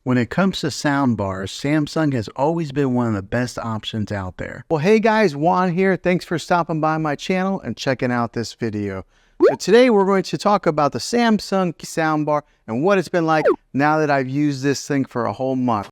When it comes to sound bars, Samsung has always been one of the best options out there. Well, hey guys, Juan here. Thanks for stopping by my channel and checking out this video. So today we're going to talk about the Samsung soundbar and what it's been like now that I've used this thing for a whole month.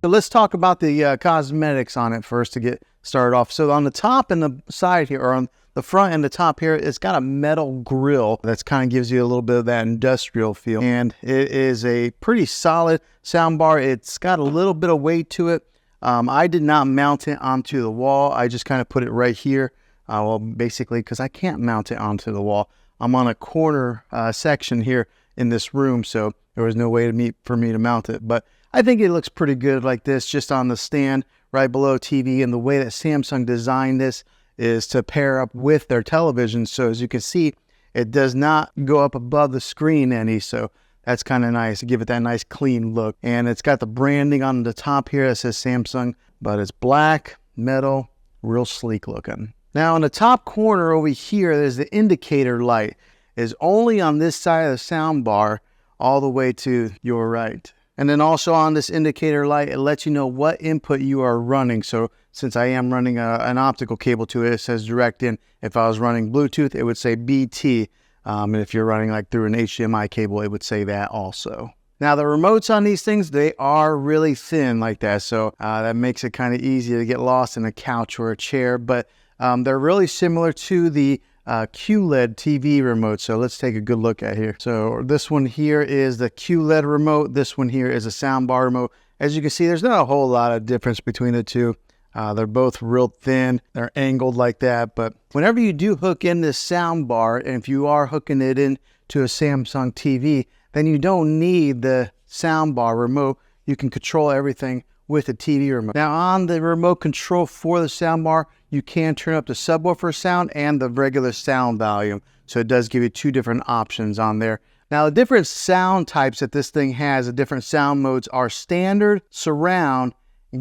So let's talk about the cosmetics on it first to get started off. So on the top and the side here, or on the front and the top here, it's got a metal grill that's kind of gives you a little bit of that industrial feel. And it is a pretty solid soundbar. It's got a little bit of weight to it. I did not mount it onto the wall. I just kind of put it right here. Well, basically, because I can't mount it onto the wall. I'm on a corner section here in this room, so there was no way for me to mount it. But I think it looks pretty good like this, just on the stand right below TV. And the way that Samsung designed this is to pair up with their television. So as you can see, it does not go up above the screen any. So that's kind of nice to give it that nice clean look. And it's got the branding on the top here that says Samsung, but it's black, metal, real sleek looking. Now in the top corner over here, there's the indicator light. It's only on this side of the sound bar all the way to your right. And then also on this indicator light, it lets you know what input you are running. So since I am running an optical cable to it, it says direct in. If I was running Bluetooth, it would say BT. And if you're running like through an HDMI cable, it would say that also. Now the remotes on these things, they are really thin like that. So that makes it kind of easy to get lost in a couch or a chair. But they're really similar to the QLED TV remote. So let's take a good look at here. So this one here is the QLED remote. This one here is a soundbar remote. As you can see, there's not a whole lot of difference between the two. They're both real thin. They're angled like that. But whenever you do hook in this soundbar, and if you are hooking it into a Samsung TV, then you don't need the soundbar remote. You can control everything with the TV remote. Now on the remote control for the soundbar, you can turn up the subwoofer sound and the regular sound volume. So it does give you two different options on there. Now the different sound types that this thing has, the different sound modes are standard, surround,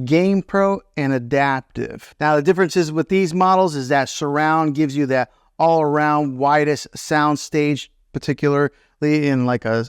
Game Pro, and adaptive. Now the differences with these models is that surround gives you that all around widest sound stage, particularly in like a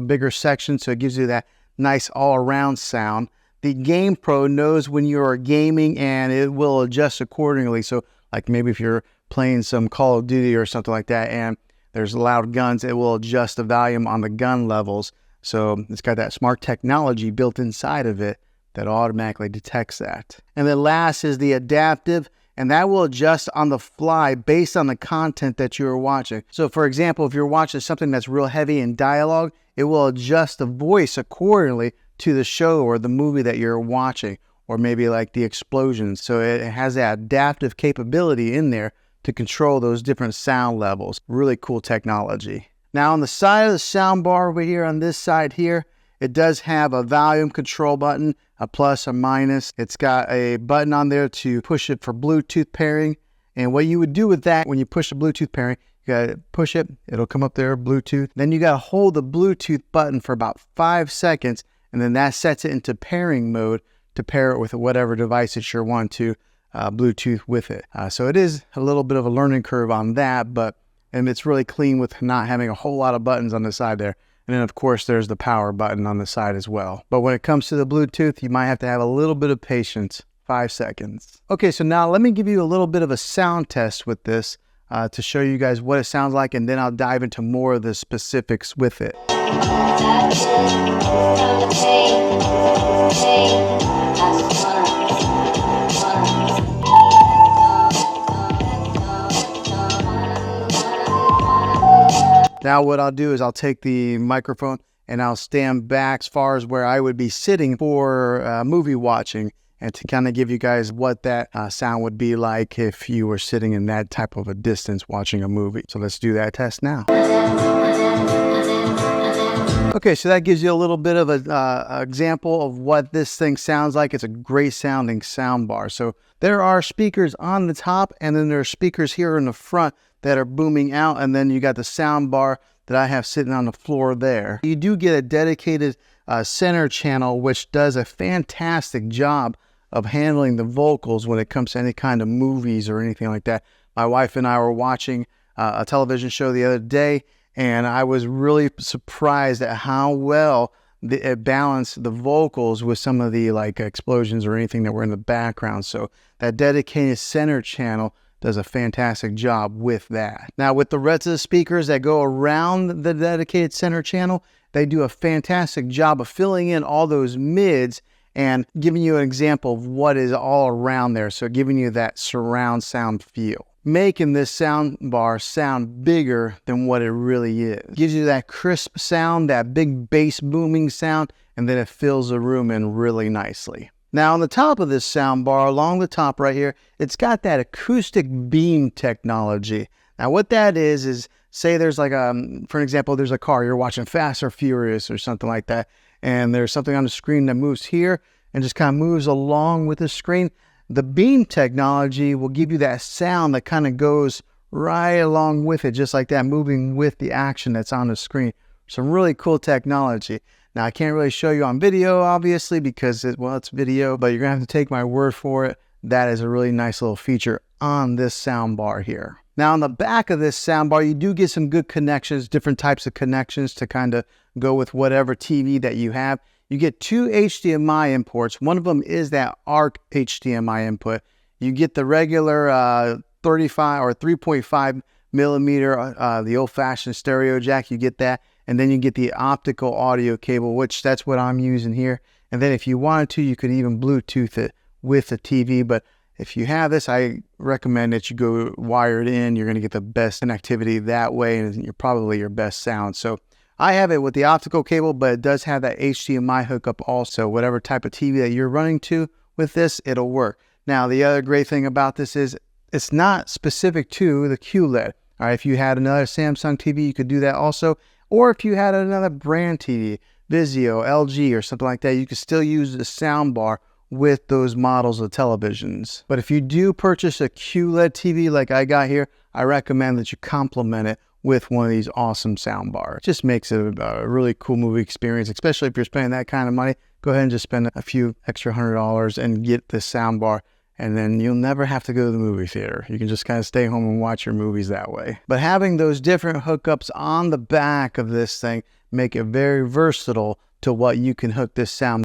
bigger section. So it gives you that nice all around sound. The Game Pro knows when you're gaming and it will adjust accordingly. So like maybe if you're playing some Call of Duty or something like that and there's loud guns, it will adjust the volume on the gun levels. So it's got that smart technology built inside of it that automatically detects that. And then last is the adaptive, and that will adjust on the fly based on the content that you're watching. So for example, if you're watching something that's real heavy in dialogue, it will adjust the voice accordingly to the show or the movie that you're watching, or maybe like the explosions. So it has that adaptive capability in there to control those different sound levels. Really cool technology. Now on the side of the soundbar over here, on this side here, it does have a volume control button, a plus, a minus. It's got a button on there to push it for Bluetooth pairing. And what you would do with that when you push the Bluetooth pairing, you gotta push it, it'll come up there, Bluetooth. Then you gotta hold the Bluetooth button for about 5 seconds, and then that sets it into pairing mode to pair it with whatever device that you want to Bluetooth with it. So it is a little bit of a learning curve on that, and it's really clean with not having a whole lot of buttons on the side there. And then of course there's the power button on the side as well. But when it comes to the Bluetooth, you might have to have a little bit of patience. 5 seconds. Okay, so now let me give you a little bit of a sound test with this to show you guys what it sounds like, and then I'll dive into more of the specifics with it. Now what I'll do is I'll take the microphone and I'll stand back as far as where I would be sitting for movie watching, and to kind of give you guys what that sound would be like if you were sitting in that type of a distance watching a movie. So let's do that test now. Okay, so that gives you a little bit of an example of what this thing sounds like. It's a great sounding sound bar. So there are speakers on the top, and then there are speakers here in the front that are booming out, and then you got the sound bar that I have sitting on the floor there. You do get a dedicated center channel, which does a fantastic job of handling the vocals when it comes to any kind of movies or anything like that. My wife and I were watching a television show the other day, and I was really surprised at how well it balanced the vocals with some of the like explosions or anything that were in the background. So that dedicated center channel does a fantastic job with that. Now with the rest of the speakers that go around the dedicated center channel, they do a fantastic job of filling in all those mids and giving you an example of what is all around there. So giving you that surround sound feel, making this sound bar sound bigger than what it really is. Gives you that crisp sound, that big bass booming sound, and then it fills the room in really nicely. Now on the top of this sound bar, along the top right here, it's got that acoustic beam technology. Now what that is say there's like for example, there's a car, you're watching Fast or Furious or something like that, and there's something on the screen that moves here and just kind of moves along with the screen. The beam technology will give you that sound that kind of goes right along with it, just like that, moving with the action that's on the screen. Some really cool technology. Now, I can't really show you on video, obviously, because it's video, but you're going to have to take my word for it. That is a really nice little feature on this sound bar here. Now, on the back of this sound bar, you do get some good connections, different types of connections to kind of go with whatever TV that you have. You get 2 HDMI imports. One of them is that ARC HDMI input. You get the regular 35 or 3.5 millimeter, the old-fashioned stereo jack. You get that. And then you get the optical audio cable, which that's what I'm using here. And then if you wanted to, you could even Bluetooth it with the TV. But if you have this, I recommend that you go wired in. You're going to get the best connectivity that way, and you're probably your best sound. So I have it with the optical cable, but it does have that HDMI hookup also. Whatever type of TV that you're running to with this, it'll work. Now, the other great thing about this is it's not specific to the QLED. All right, if you had another Samsung TV, you could do that also. Or if you had another brand TV, Vizio, LG, or something like that, you could still use the soundbar with those models of televisions. But if you do purchase a QLED TV like I got here, I recommend that you complement it with one of these awesome soundbars. It just makes it a really cool movie experience, especially if you're spending that kind of money. Go ahead and just spend a few extra $100 and get this soundbar, and then you'll never have to go to the movie theater. You can just kind of stay home and watch your movies that way. But having those different hookups on the back of this thing make it very versatile to what you can hook this sound.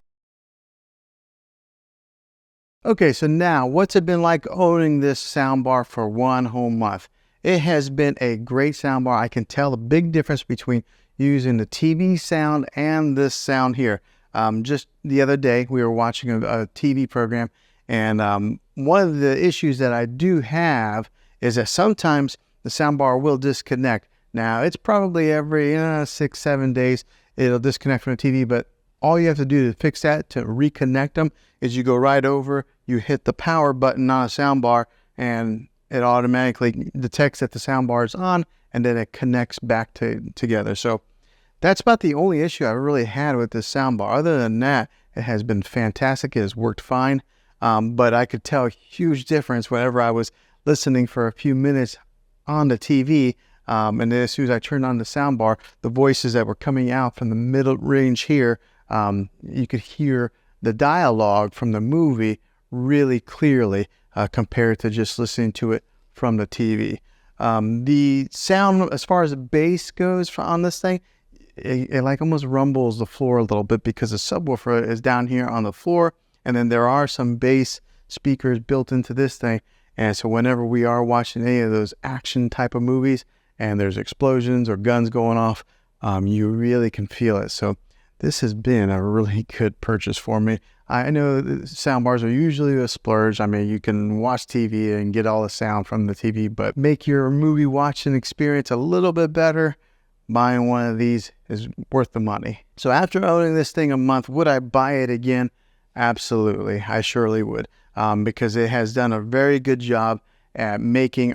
Okay, so now what's it been like owning this soundbar for one whole month? It has been a great soundbar. I can tell the big difference between using the TV sound and this sound here. Just the other day, we were watching a TV program, and one of the issues that I do have is that sometimes the soundbar will disconnect. Now, it's probably every 6-7 days it'll disconnect from the TV, but all you have to do to fix that, to reconnect them, is you go right over, you hit the power button on a soundbar, and it automatically detects that the soundbar is on, and then it connects back together. So that's about the only issue I've really had with this soundbar. Other than that, it has been fantastic. It has worked fine. But I could tell a huge difference whenever I was listening for a few minutes on the TV. And then as soon as I turned on the soundbar, the voices that were coming out from the middle range here, you could hear the dialogue from the movie really clearly compared to just listening to it from the TV. The sound, as far as the bass goes on this thing, it like almost rumbles the floor a little bit because the subwoofer is down here on the floor. And then there are some bass speakers built into this thing. And so whenever we are watching any of those action type of movies and there's explosions or guns going off, you really can feel it. So this has been a really good purchase for me. I know soundbars are usually a splurge. I mean, you can watch TV and get all the sound from the TV, but make your movie watching experience a little bit better. Buying one of these is worth the money. So after owning this thing a month, would I buy it again? Absolutely, I surely would, because it has done a very good job at making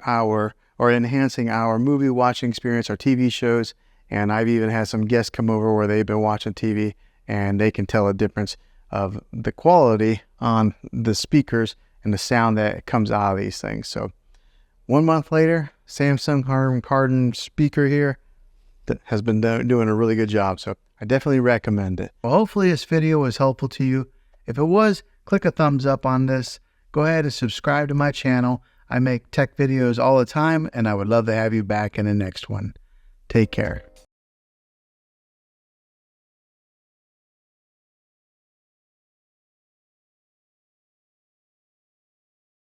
enhancing our movie watching experience, our TV shows, and I've even had some guests come over where they've been watching TV and they can tell a difference of the quality on the speakers and the sound that comes out of these things. So 1 month later, Samsung Harman Kardon speaker here that has been doing a really good job, so I definitely recommend it. Well, hopefully this video was helpful to you. If it was, click a thumbs up on this. Go ahead and subscribe to my channel. I make tech videos all the time, and I would love to have you back in the next one. Take care.